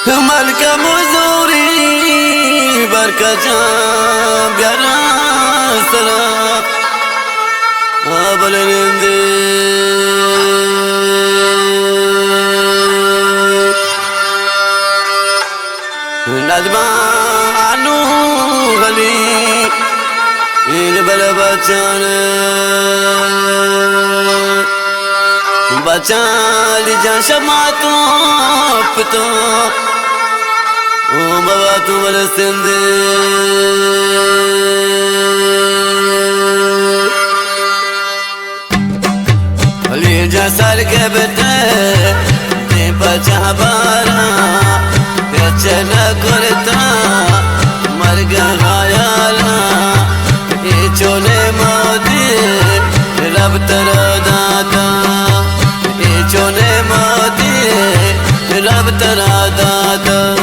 ملکه مزدوری برکه جان بیارا سرا بلنده ندمانو غلی این بل بچان لی جان شماتو پتو بابا تو بلستنده لی جان سر کے بتے دی بچا بارا چنا کرتا مرگ خیالا ای چونے موتی رب ترا داتا ای چونے موتی رب ترا داتا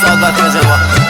صادق جوا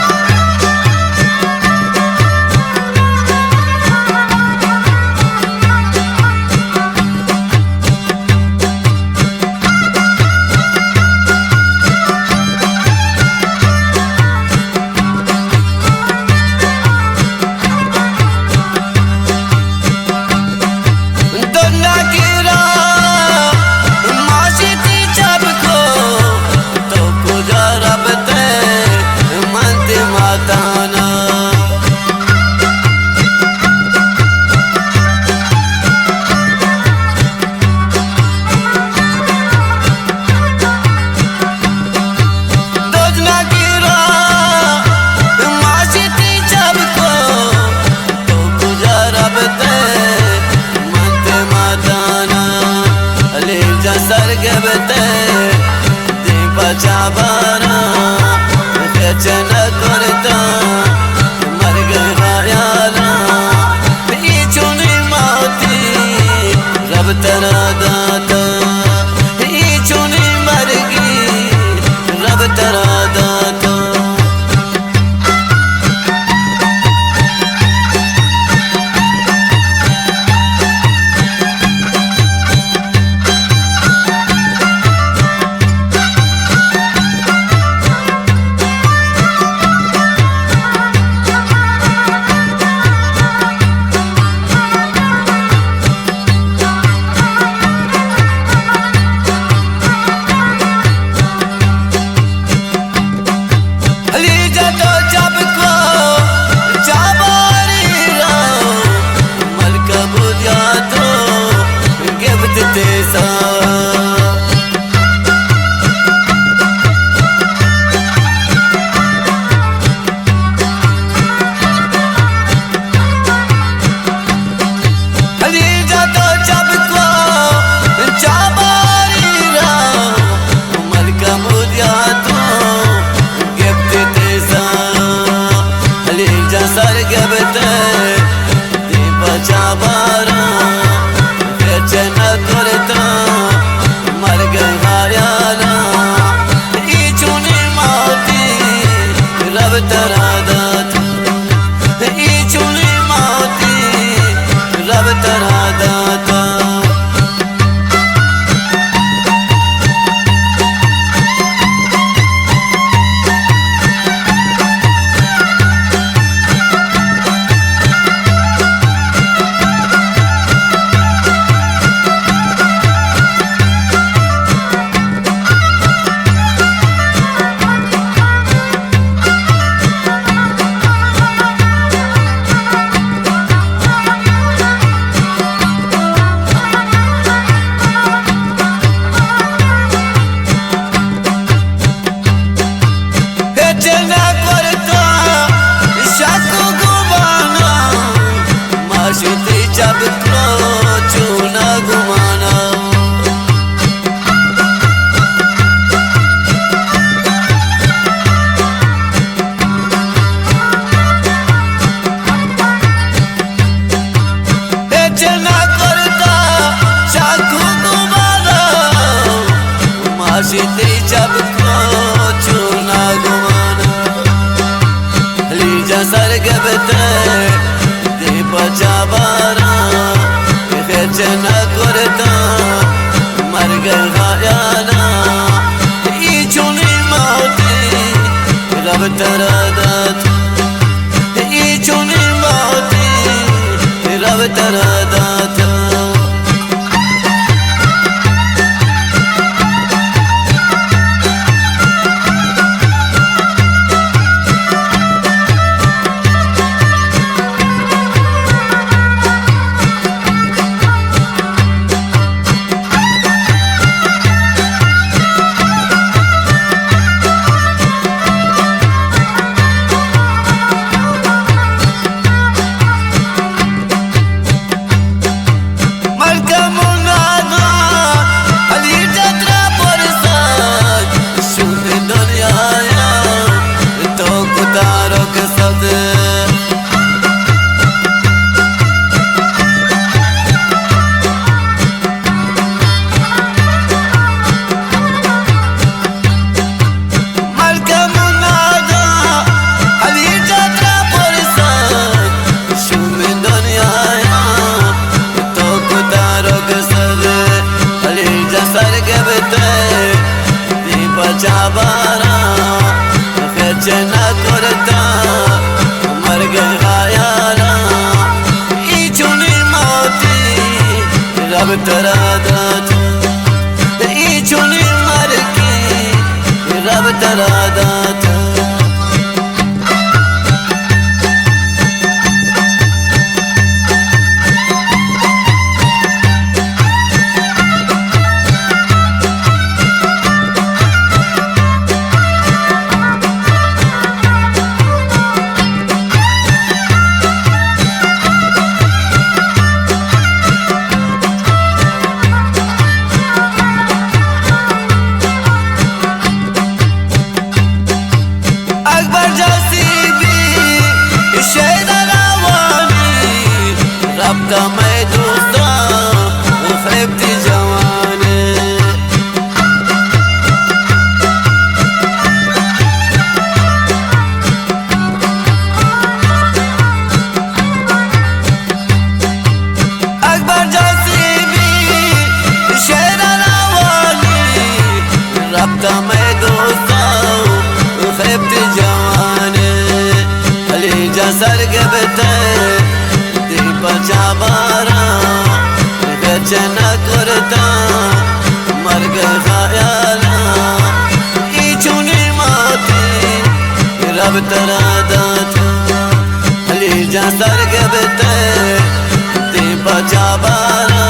चाबारा चना करता मर गया चुनी माती रब तरा दाता चुनी मर गई रब तरा दाता بکرا چونا گمانا چنا کرتا شاکو گمانا ماشتی چا بکرا چونا گمانا لیجا سرگبتے دی پچا بارا چنا کرتا مرگ خیانا ای چونی موتی رب ترادات ای چونی موتی رب ترادات چنا کرتا مرگ خیالا ای چونی موتی رب ترادات ای چونی مرگی رب ترادات ربطة ما يدوسا وخيبتي جواني أكبر جاسيبي شير الأواني ربطة ما يدوسا وخيبتي جواني اللي جسر قبتي پچا بارا چنا کرتا مرگ خیالا ای چونی موتی رب ترادات علی جا سرگبتے دی پچا بارا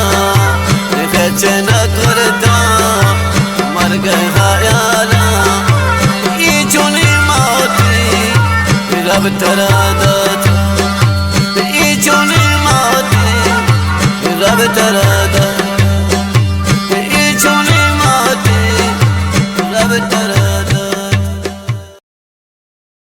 چنا کرتا مرگ خیالا ای چونی موتی رب ترادات ای چونی رب ترادات